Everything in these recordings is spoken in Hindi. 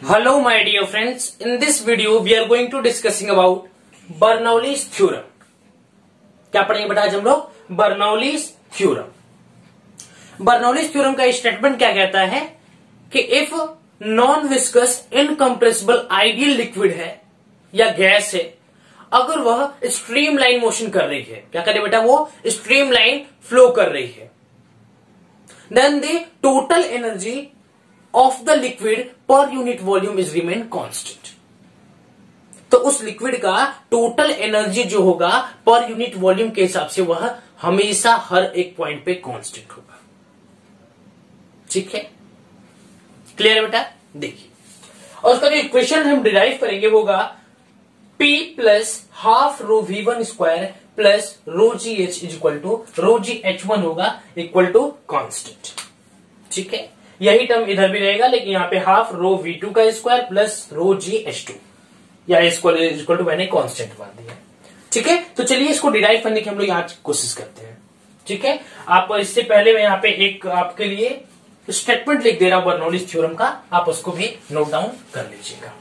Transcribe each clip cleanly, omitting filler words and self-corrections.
Hello my dear friends, in this video we are going to discussing about Bernoulli's theorem। क्या पढ़ेंगे बेटा आज हम लोग? Bernoulli's theorem। Bernoulli's theorem का स्टेटमेंट क्या कहता है कि if non viscous incompressible ideal liquid है या गैस है, अगर वह स्ट्रीमलाइन मोशन कर रही है, क्या करे बेटा, वो स्ट्रीमलाइन फ्लो कर रही है, then the total energy of the liquid per unit volume is remain constant. तो उस लिक्विड का टोटल एनर्जी जो होगा पर यूनिट वॉल्यूम के हिसाब से वह हमेशा हर एक पॉइंट पे कांस्टेंट होगा। ठीक है, क्लियर है बेटा? देखिए, और उसका जो इक्वेशन हम डिराइव करेंगे होगा P plus half rho V1 square plus rho G H is equal to rho G H1 होगा इक्वल टू कांस्टेंट। ठीक है, यही टर्म इधर भी रहेगा, लेकिन यहां पे हाफ रो V2 का स्क्वायर प्लस रो जी H2 या इक्वल टू मैंने कांस्टेंट मान दिया। ठीक है, तो चलिए इसको डिराइव करने की हम लोग आज कोशिश करते हैं। ठीक है, आप इससे पहले मैं यहाँ पे एक आपके लिए स्टेटमेंट लिख दे रहा हूं बर्नौलीज थ्योरम का, आप उसको भी नोट डाउन कर लीजिएगा।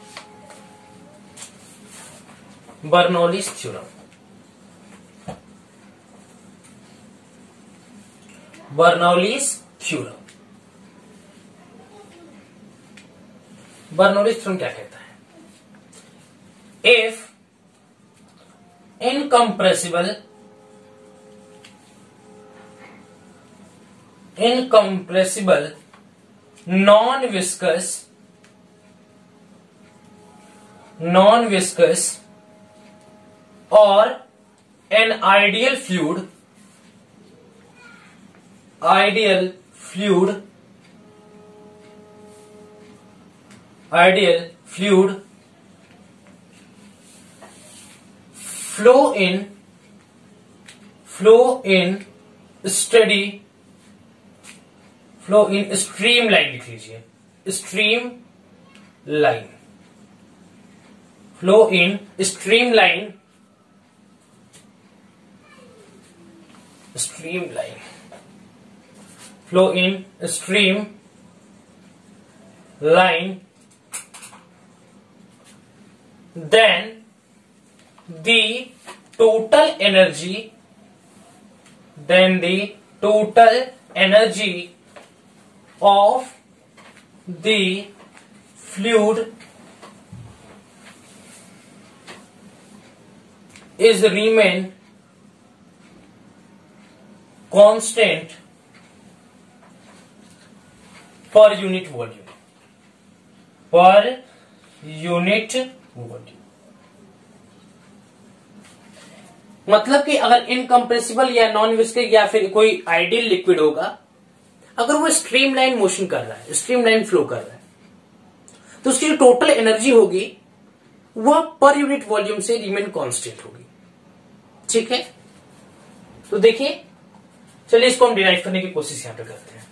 Bernoulli's theorem, Bernoulli's theorem, Bernoulli's theorem क्या कहता है? If incompressible non viscous or an ideal fluid flow in streamline, लिख लीजिए, streamline, flow in streamline, flow in streamline, then the total energy of the fluid is remain constant per unit volume, मतलब कि अगर इनकम्प्रेसिबल या नॉन विस्कस या फिर कोई आइडियल लिक्विड होगा, अगर वो स्ट्रीमलाइन मोशन कर रहा है, स्ट्रीमलाइन फ्लो कर रहा है, तो उसकी जो टोटल एनर्जी होगी वह पर यूनिट वॉल्यूम से रिमेन कांस्टेंट होगी। ठीक है, तो देखिए, चलिए इसको हम डिराइव करने की कोशिश यहां पे करते हैं।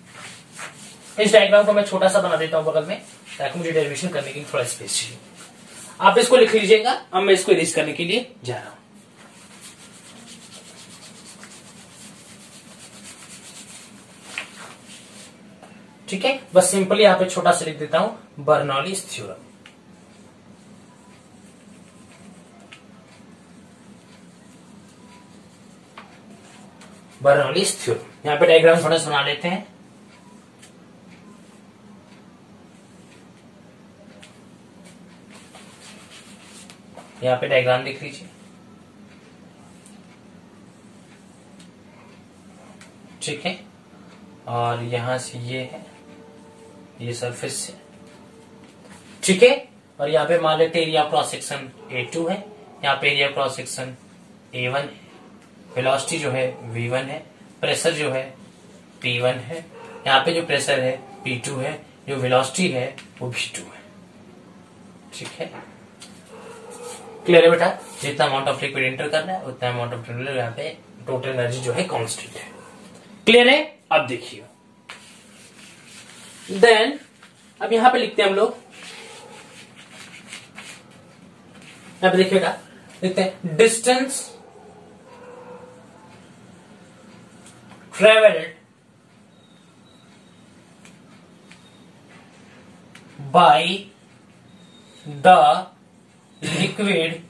इस डायग्राम को मैं छोटा सा बना देता हूं बगल में, ताकि मुझे डेरिवेशन करने के लिए थोड़ा स्पेस चाहिए। आप इसको लिख लीजिएगा, अब मैं इसको इरेज करने के लिए जा रहा हूं। ठीक है, बस सिंपली यहां पे छोटा सा लिख देता हूं बर्नौलीज थ्योरम। बर्नौलीज थ्योरम, यहां पे डायग्राम थोड़ा सुना लेते हैं। यहां पे डायग्राम लिख लीजिए। ठीक है, और यहां से ये है, ये सरफेस है। ठीक है, और यहाँ पे मान लेते एरिया क्रॉस सेक्शन A2 है, यहाँ पे एरिया क्रॉस सेक्शन A1 है, वेलोसिटी जो है V1 है, प्रेशर जो है P1 है, यहाँ पे जो प्रेशर है P2 है, जो वेलोसिटी है वो V2 है। ठीक है, क्लियर है बेटा? जितना अमाउंट ऑफ लिक्विड एंटर करना है उतना अमाउंट ऑफ यहाँ पे टोटल एनर्जी जो है कांस्टेंट है। क्लियर है? अब देखिए, देन अब यहां पे लिखते हैं हम लोग, यहां पे देखिएगा, लिखते हैं distance travelled by the liquid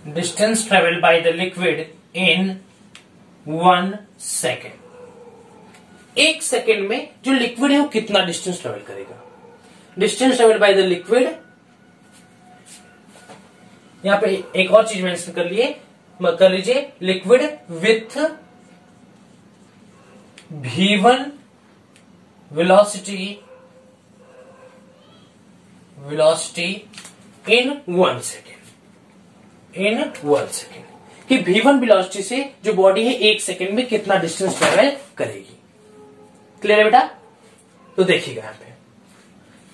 distance travel by the liquid in 1 second. 1 second में जो लिक्विड है वो कितना डिस्टेंस ट्रेवल करेगा। Distance travel by the liquid, यहां पे एक और चीज मेंशन कर लीजिए, liquid with v1 velocity in 1 second, कि v1 वेलोसिटी से जो बॉडी है 1 सेकेंड में कितना डिस्टेंस ट्रेवल करेगी। क्लियर है बेटा? तो देखिएगा यहां पे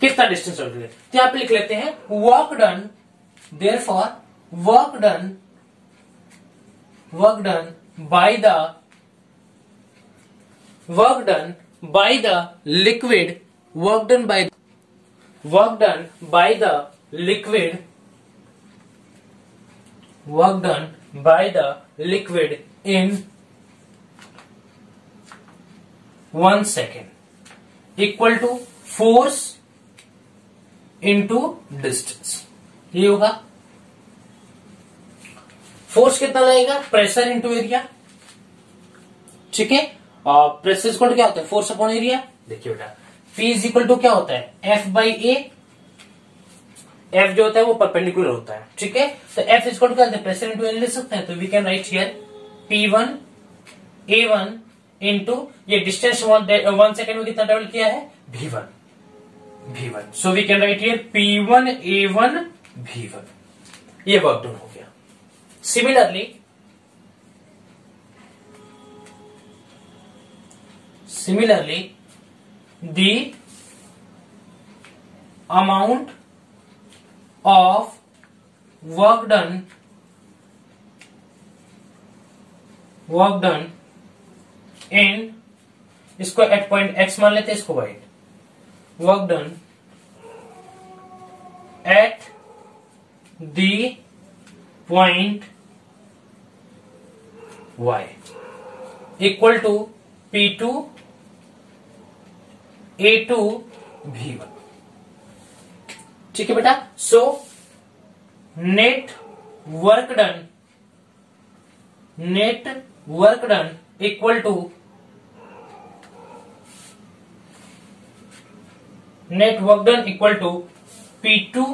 कितना डिस्टेंस ट्रेवल करेगी। तो यहां पे लिख लेते हैं work done, therefore work done by the liquid, work done by the liquid in 1 second equal to force into distance। ये होगा फोर्स कितना लगेगा, प्रेशर इंटू एरिया। ठीक है, प्रेशर इक्वल टू क्या होता है, फोर्स अपॉन एरिया। देखिए बेटा, P इज इक्वल टू क्या होता है, F बाई ए। F जो होता है वो परपेंडिकुलर होता है। ठीक है, तो F इज इक्वल टू क्या होता है, प्रेशर इंटू एरिया लिख सकते हैं। तो we can write here P1 A1 into ये डिस्टेंस 1 सेकेंड में कितना ट्रेवल किया है, V1। So we can write here P1 A1 V1। ये वर्क डन हो गया। Similarly, the amount of work done in, इसको एट पॉइंट एक्स मान लेते हैं, इसको Y, work done at the point y equal to P2 A2 V1। ठीक है बेटा, so net work done equal to P2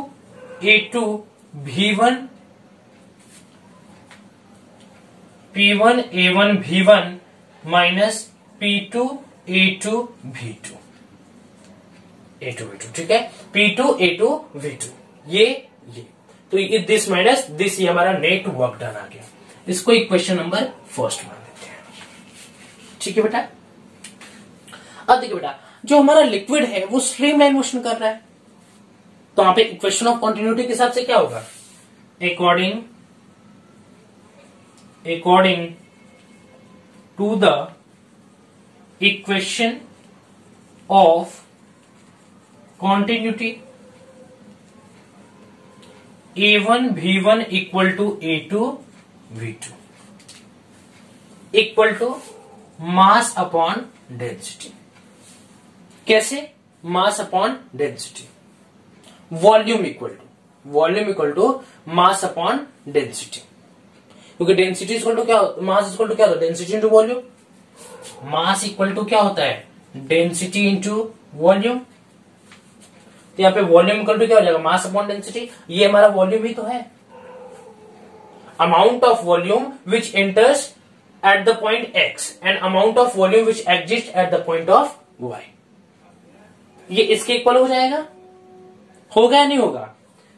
A2 V1 P1 A1 V1 minus P2 A2 V2। ठीक है, P2 A2 V2 ये तो ये दिस माइनस दिस, ये हमारा नेट वर्क डन आ गया। इसको इक्वेशन नंबर फर्स्ट मान लेते हैं। ठीक है बेटा, अब देखिए बेटा, जो हमारा लिक्विड है वो स्ट्रीमलाइन मोशन कर रहा है, तो यहां पे इक्वेशन ऑफ कंटिन्यूटी के हिसाब से क्या होगा, according to the equation of continuity A1 V1 equal to A2 V2 equal to mass upon density। कैसे, mass upon density, volume equal to mass upon density, क्योंकि डेंसिटी इक्वल टू क्या, मास इक्वल टू क्या होता है, density into volume. Mass equal to क्या होता है, डेंसिटी इंटू वॉल्यूम। तो यहाँ पे वॉल्यूम इक्वल टू क्या हो जाएगा, मास अपॉन डेंसिटी। ये हमारा वॉल्यूम ही तो है, amount of volume which enters at the point X and amount of volume which exits at the point of Y. ये इसके इक्वल हो जाएगा, होगा या नहीं होगा।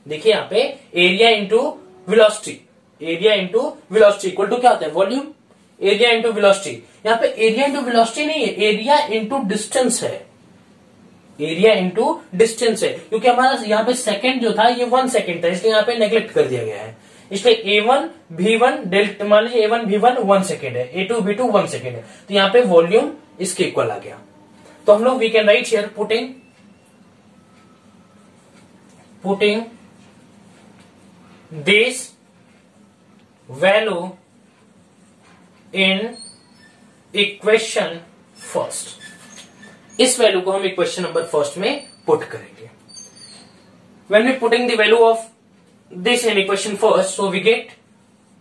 देखिए यहाँ पे area into velocity, equal to क्या होता है, वॉल्यूम। एरिया इंटू वेलोसिटी, यहाँ पे एरिया इंटू वेलोसिटी नहीं है, एरिया इंटू डिस्टेंस है, क्योंकि हमारा यहाँ पे सेकंड जो था ये 1 सेकंड था, इसलिए यहाँ पे नेग्लेक्ट कर दिया गया है। इसलिए A1 V1 डेल्टा, मान लीजिए A1 V1 1 सेकेंड है, A2 V2 1 सेकेंड है, तो यहाँ पे वॉल्यूम इसके इक्वल आ गया। तो हम लोग we can write here putting this value in equation first. इस वैल्यू को हम इक्वेशन नंबर फर्स्ट में पुट करेंगे। when we putting the value of this in equation first, so we get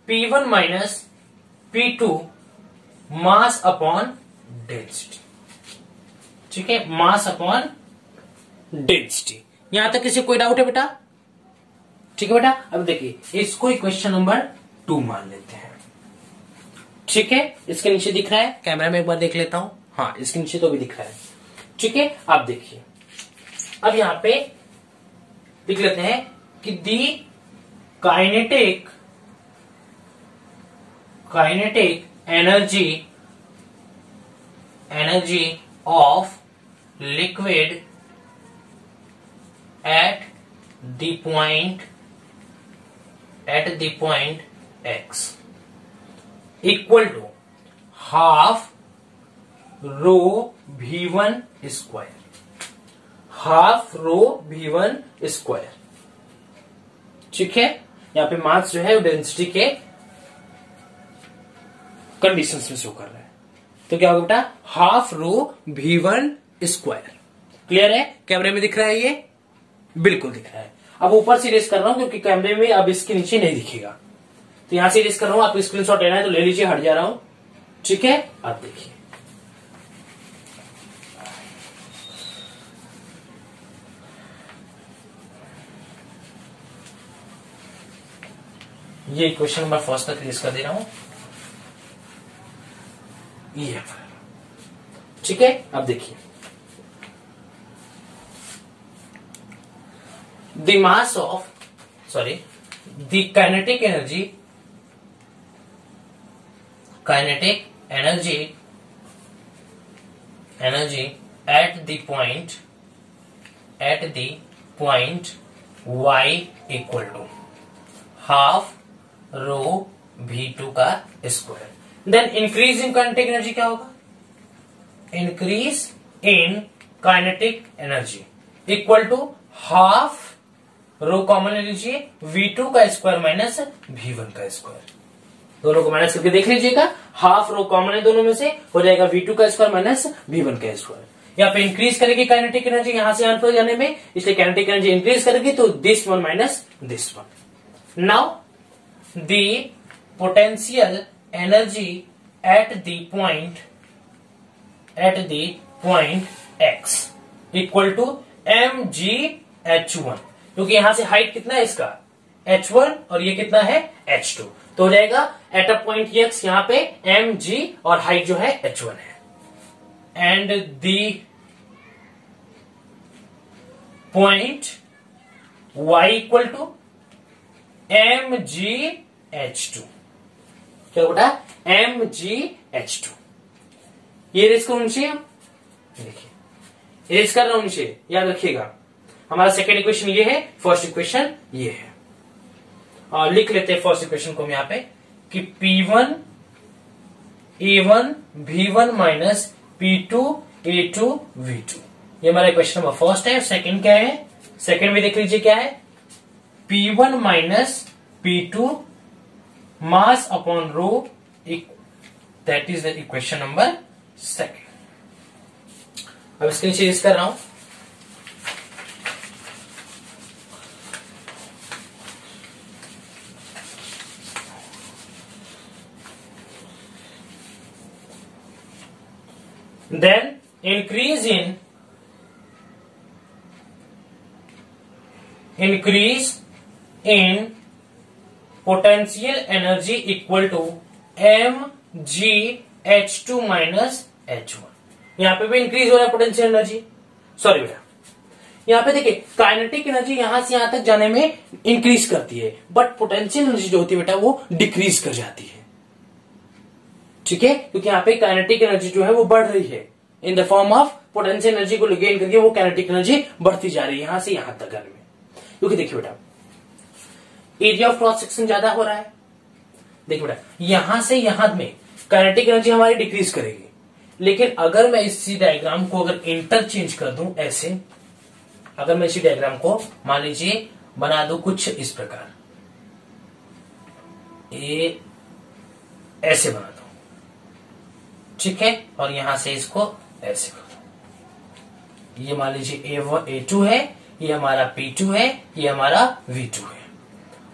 P1 minus P2 mass upon density. ठीक है, मास अपॉन डेंसिटी. यहां तक किसी कोई डाउट है बेटा? ठीक है बेटा. अब देखिए इसको इक्वेशन नंबर 2 मान लेते हैं. ठीक है, इसके नीचे दिख रहा है, कैमरा में एक बार देख लेता हूं. हाँ, इसके नीचे तो भी दिख रहा है. ठीक है, आप देखिए. अब यहां पे लिख लेते हैं कि दी kinetic energy of liquid at the point x equal to half rho v1 square. Half rho v1 square. ठीक है, यहां पे मास जो है वो डेंसिटी के कंडीशंस में शो कर रहा है. तो क्या होगा बेटा? Half rho v1 square. Clear है? कैमरे में दिख रहा है, ये बिल्कुल दिख रहा है. अब ऊपर से इरेज कर रहा हूं क्योंकि कैमरे में अब इसके नीचे नहीं दिखेगा. तो यहां से इरेज कर रहा हूं. आपको स्क्रीनशॉट लेना है तो ले लीजिए, हट जा रहा हूं. ठीक है, अब देखिए ये इक्वेशन नंबर फर्स्ट तक इरेज कर दे रहा हूं. ये ठीक है. अब देखिए the mass of the kinetic energy at the point y equal to half rho v2 का square. Then increase in kinetic energy क्या होगा? Increase in kinetic energy equal to half rho common ले लीजिए v2 का स्क्वायर माइनस v1 का स्क्वायर. दोनों को माइनस करके देख लीजिएगा. हाफ रो कॉमन है दोनों में से, हो जाएगा v2 का स्क्वायर माइनस v1 का स्क्वायर. यहाँ पे इंक्रीज करेगी काइनेटिक एनर्जी यहां से यहां पर जाने में, इसलिए काइनेटिक एनर्जी इंक्रीज करेगी तो this one minus this one. Now the potential energy at the point x equal to mgh1, क्योंकि यहां से हाइट कितना है इसका h1 और ये कितना है h2. तो हो जाएगा एट अ पॉइंट x यहां पे mg और हाइट जो है h1 है. And the point y equal to mgh2. क्या बेटा? mgh2. ये रेस करो नीचे. देखिए रेस कर रहा हूं नीचे, याद रखिएगा. हमारा सेकेंड इक्वेशन ये है, फर्स्ट इक्वेशन ये है. और लिख लेते हैं फर्स्ट इक्वेशन को हम यहां पे कि P1 A1 V1 minus P2 A2 V2. ये हमारा इक्वेशन नंबर फर्स्ट है. सेकेंड क्या है? सेकेंड में देख लीजिए क्या है? P1 minus P2 mass upon rho, that is the equation number second. अब इसके नीचे यूज कर रहा हूं. Then increase in potential energy equal to mgh2 minus h1. यहां पे भी इंक्रीज हो रहा है पोटेंशियल एनर्जी. सॉरी बेटा, यहां पे देखिए काइनेटिक एनर्जी यहां से यहां तक जाने में इंक्रीज करती है, बट पोटेंशियल एनर्जी जो होती है बेटा वो डिक्रीज कर जाती है. ठीक है, क्योंकि यहाँ पे काइनेटिक एनर्जी जो है वो बढ़ रही है in the form of potential energy को गेन करके वो काइनेटिक एनर्जी बढ़ती जा रही है यहां से यहां तक आने में. क्योंकि देखिए बेटा एरिया ऑफ क्रॉस सेक्शन ज्यादा हो रहा है. देखिए बेटा यहां से यहां में काइनेटिक एनर्जी हमारी डिक्रीज करेगी, लेकिन अगर मैं इसी डायग्राम को अगर इंटरचेंज कर दूं ऐसे, अगर मैं इसी डायग्राम को मान लीजिए बना दूं कुछ इस प्रकार, ये ऐसे बना दो. ठीक है, और यहां से इसको ऐसे कर दो. ये मान लीजिए A2 है, ये हमारा P2 है, ये हमारा V2 है,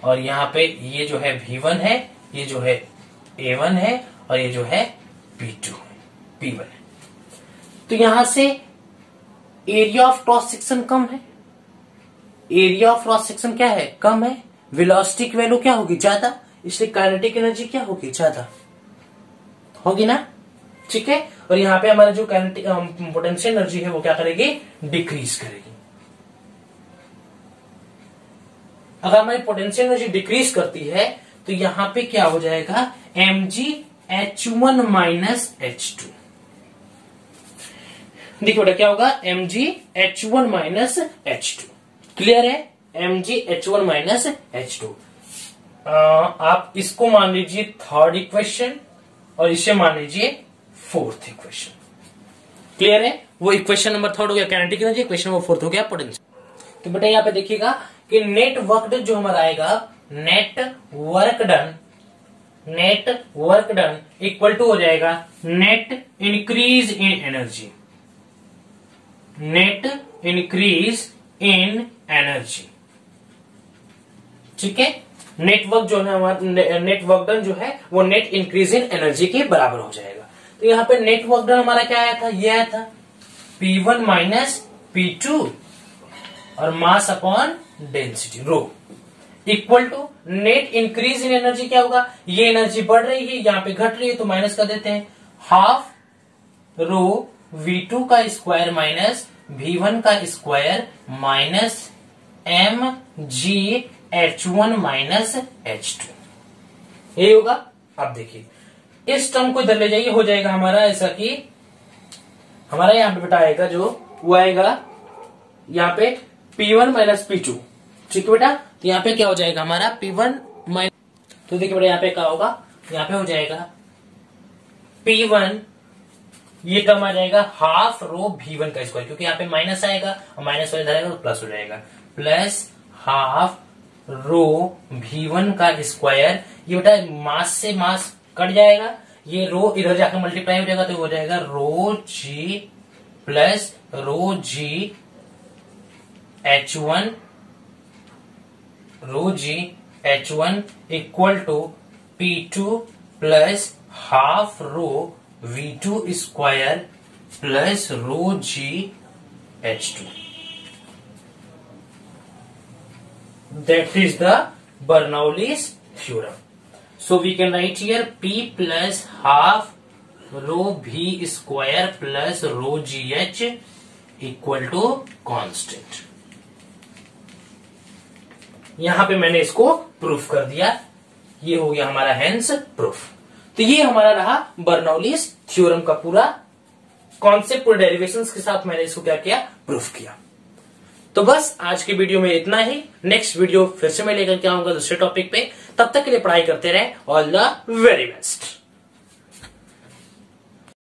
और यहाँ पे ये जो है V1 है, ये जो है A1 है, और ये जो है P2 है, P1 है। तो यहां से एरिया ऑफ क्रॉस सेक्शन कम है, एरिया ऑफ क्रॉस सेक्शन क्या है, कम है, वेलोसिटी की वैल्यू क्या होगी, ज्यादा, इसलिए काइनेटिक एनर्जी क्या होगी, ज्यादा होगी ना, ठीक है। और यहाँ पे हमारा जो काइनेटिक पोटेंशियल एनर्जी है वो क्या करेगी, डिक्रीज करेगी। अगर हमारी पोटेंशियल एनर्जी डिक्रीज करती है तो यहां पे क्या हो जाएगा, mgh1 माइनस h2। देखिए बेटा क्या होगा, mgh1 माइनस h2, क्लियर है, mgh1 माइनस h2। आप इसको मान लीजिए थर्ड इक्वेशन और इसे मान लीजिए फोर्थ इक्वेशन, क्लियर है। वो इक्वेशन नंबर थर्ड हो गया kinetic energy, equation number fourth हो गया पोटेंशियल। तो बेटा यहाँ पे देखिएगा कि नेट वर्क जो हमारा आएगा, net work done equal to हो जाएगा net increase in energy, net increase in energy, ठीक है। नेटवर्क जो है हमारा, नेटवर्क डन जो है वो नेट इंक्रीज इन एनर्जी के बराबर हो जाएगा। तो यहाँ पे नेटवर्क डन हमारा क्या आया था, ये आया था P1 माइनस P2 और mass upon density rho equal to net increase in energy क्या होगा, ये एनर्जी बढ़ रही है, यहाँ पे घट रही है तो माइनस कर देते हैं, हाफ रो V2 का स्क्वायर माइनस V1 का square minus mgh1 minus h2, ये होगा। अब देखिए इस टर्म को इधर ले जाइए, हो जाएगा हमारा ऐसा कि हमारा यहाँ पे बेटा आएगा जो वो आएगा यहाँ पे P1 माइनस P2, ठीक है बेटा। तो यहाँ पे क्या हो जाएगा हमारा P1 माइनस, तो देखिए बेटा यहाँ पे क्या होगा, यहाँ पे हो जाएगा P1, ये टर्म आ जाएगा हाफ रो V1 का स्क्वायर, क्योंकि यहाँ पे माइनस आएगा और माइनस वाले इधर आएगा तो प्लस हो जाएगा, प्लस हाफ रो V1 का स्क्वायर, ये बेटा मास से मास कट जाएगा, ये रो इधर जाकर मल्टीप्लाई हो जाएगा तो हो जाएगा rho G plus rho G H1, rho G H1 equal to P2 plus half rho V2 square plus rho G H2। That is the Bernoulli's theorem. So we can write here P plus half rho V square plus rho GH equal to constant। यहां पे मैंने इसको प्रूफ कर दिया, ये हो गया हमारा हेंस प्रूफ। तो ये हमारा रहा बर्नौलीज थ्योरम का पूरा कॉन्सेप्ट, पूरे डेरिवेशंस के साथ मैंने इसको क्या किया, प्रूफ किया। तो बस आज की वीडियो में इतना ही, नेक्स्ट वीडियो फिर से मैं लेकर के आऊंगा दूसरे टॉपिक पे, तब तक के लिए पढ़ाई करते रहे, ऑल द वेरी बेस्ट।